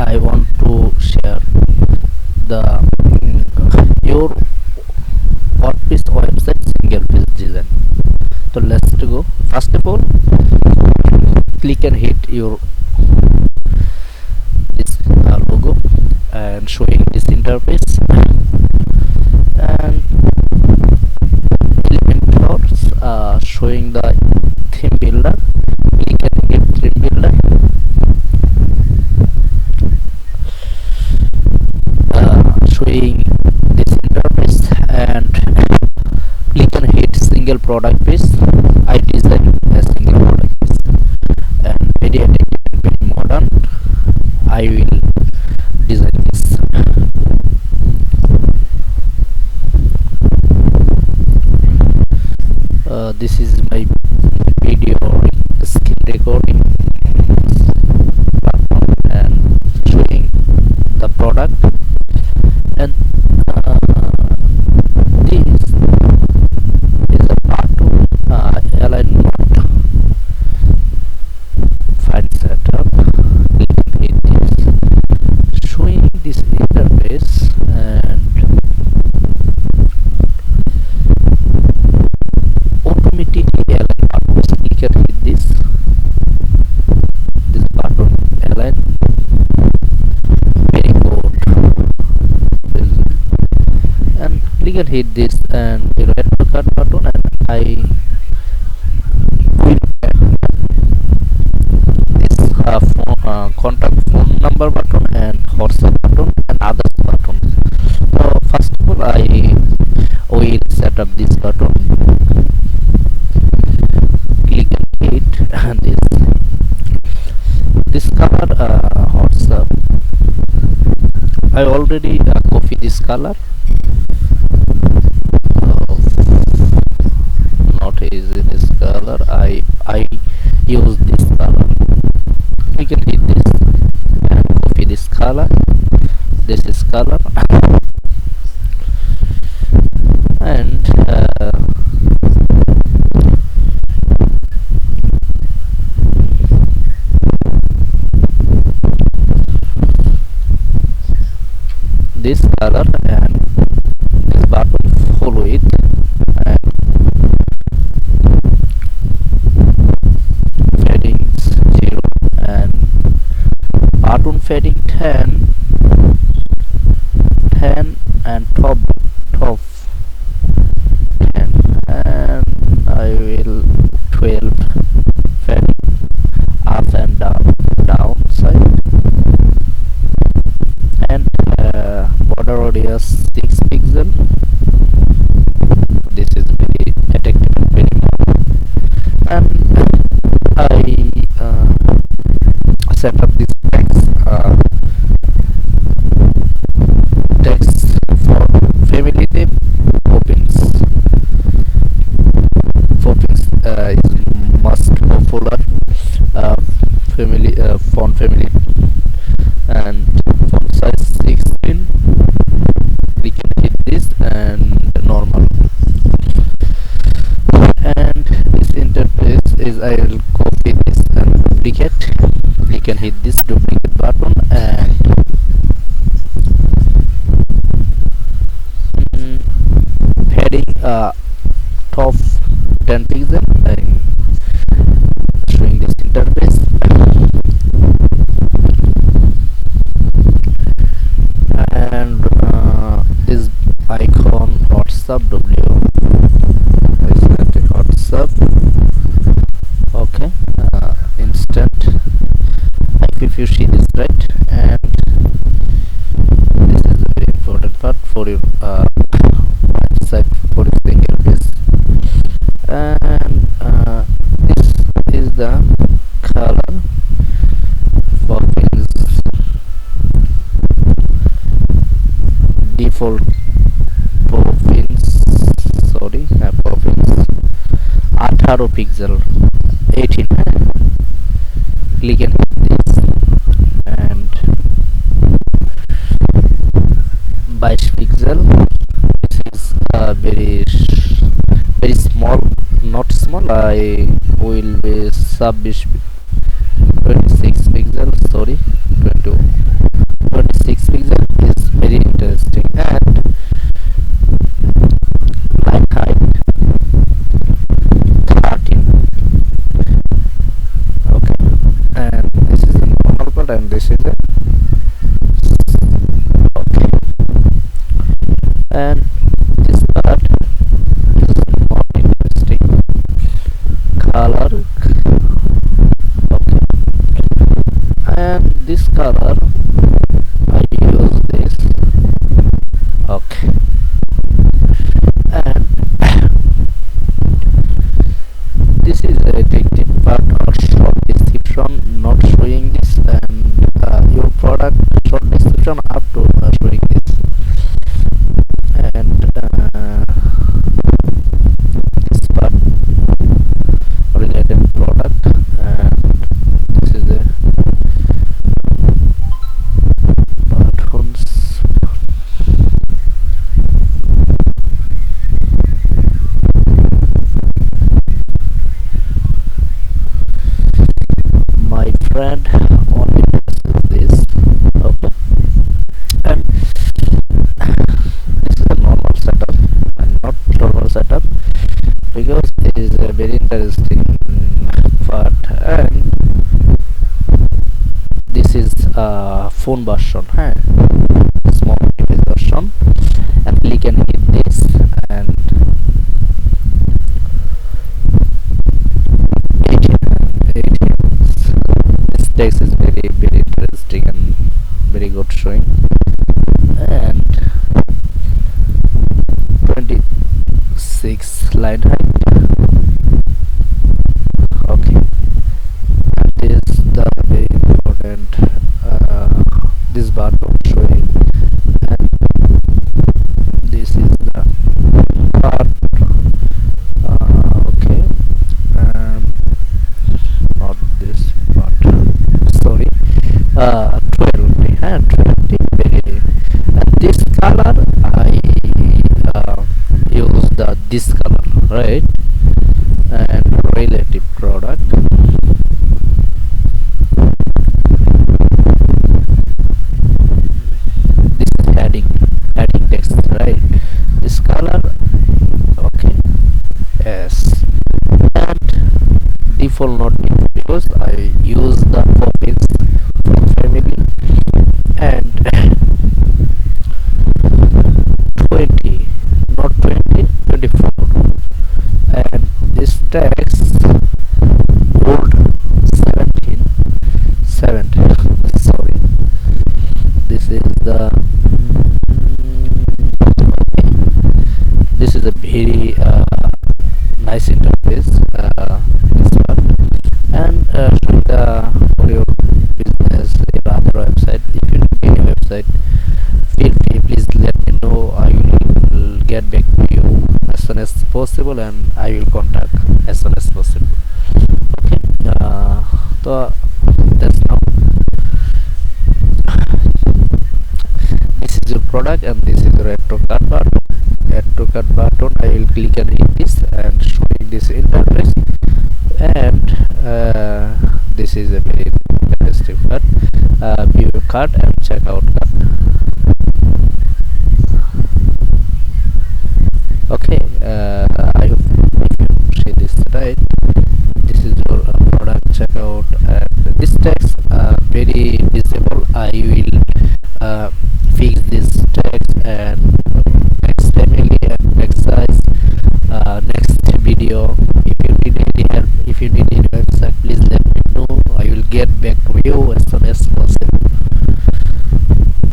I want to share the your WordPress website single page design. So let's go. First of all, click and hit your this logo and showing this interface, and Elementors showing the theme builder. Click and hit theme builder. Showing this interface, and click and hit single product piece. I design a single product piece and very attractive and very modern. I will design this. This is my video screen recording and showing the product, and this is a part of alignment file setup. Hit this, showing this interface, and automatically align buttons. Click and hit this button align. Very good. And click and hit this and the red cut button, and I will add this contact phone number button and WhatsApp button and others button. So first of all, I will set up this button. Click and hit this color WhatsApp. I already copy this color. Not easy this color. I use this color. You can hit this and copy this color. This is color, and this color, and this button follow it, and fading 0 and button fading 10 and top 10, and I will 12 fading up and down side, and border radius 6 pixel. This is very attractive and very modern. And I set up this text for family name. Poppins is must popular family font family, and font size 16. We can hit this and normal, and this interface is, I will copy this and duplicate. We can hit this duplicate button, and heading top 10 pixel. I'm showing this interface, and this icon WhatsApp WhatsApp. Okay, instant. If you see this right, and this is a very important part for your website for your single page, and this is the color for this default province. Sorry, province 18 pixel 18. Click and hit this, and 22 pixel. This is very small, not small. I will be 26 pixel. Sorry, 20 result, and this is the okay. And this part is more interesting. Color, okay, and this color I use this, okay. And this is a detective part or short description, not showing this, and your product short description up to showing this. And this part related product, and this is the buttons. My friend only uses this, okay. And this is a normal setup and not normal setup, because it is a very interesting part. And this is a phone version, small device version, and we can hit this, and 18. This text is very interesting and very good showing. And 26 line height, okay. And this the very important this button showing, and this is the part, okay. And not this part, sorry, 20 and 20 very. And this color I use this color, right? And relative product, this is heading text, right? This color, okay, yes. And default not default, because I use the copies from family. And 20, not 20, 24. And this text old 17, sorry. This is the okay. This is a very nice interface, this one. And for your business, your other website, if you need any website, feel free, please let me know. I will get back to you as soon as possible, and I will contact as soon as possible, okay. So that's now. This is your product, and this is your add to cart button. I will click and hit this, and showing this interface. And this is a very interesting part, view cart and checkout cart, okay. I hope you see this, right? This is your product checkout, and this text very visible. I will fix this text and text family and text size next video. If you need any help, if you need any website, please let me know. I will get back to you as